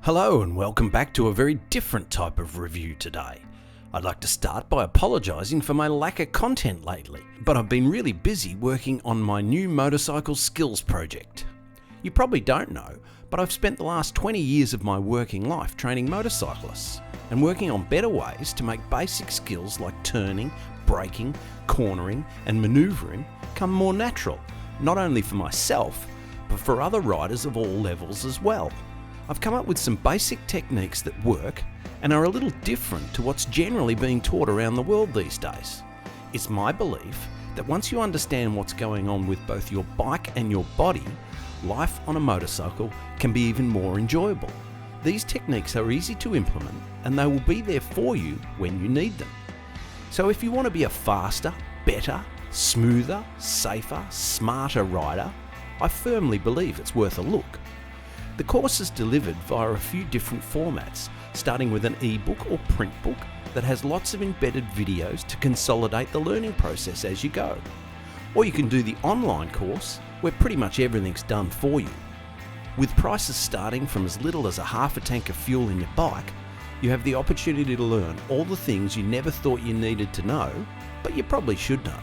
Hello and welcome back to a very different type of review today. I'd like to start by apologising for my lack of content lately, but I've been really busy working on my new motorcycle skills project. You probably don't know, but I've spent the last 20 years of my working life training motorcyclists and working on better ways to make basic skills like turning, braking, cornering and manoeuvring come more natural, not only for myself, but for other riders of all levels as well. I've come up with some basic techniques that work and are a little different to what's generally being taught around the world these days. It's my belief that once you understand what's going on with both your bike and your body, life on a motorcycle can be even more enjoyable. These techniques are easy to implement and they will be there for you when you need them. So if you want to be a faster, better, smoother, safer, smarter rider, I firmly believe it's worth a look. The course is delivered via a few different formats, starting with an ebook or print book that has lots of embedded videos to consolidate the learning process as you go. Or you can do the online course where pretty much everything's done for you. With prices starting from as little as a half a tank of fuel in your bike, you have the opportunity to learn all the things you never thought you needed to know, but you probably should know.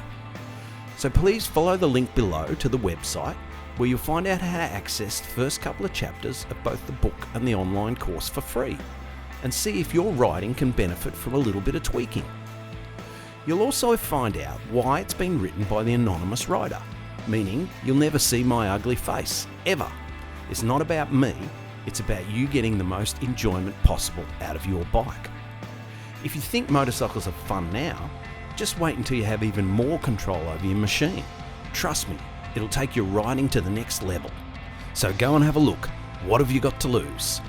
So please follow the link below to the website where you'll find out how to access the first couple of chapters of both the book and the online course for free, and see if your riding can benefit from a little bit of tweaking. You'll also find out why it's been written by the anonymous rider, meaning you'll never see my ugly face, ever. It's not about me, it's about you getting the most enjoyment possible out of your bike. If you think motorcycles are fun now, just wait until you have even more control over your machine. Trust me, it'll take your riding to the next level. So go and have a look. What have you got to lose?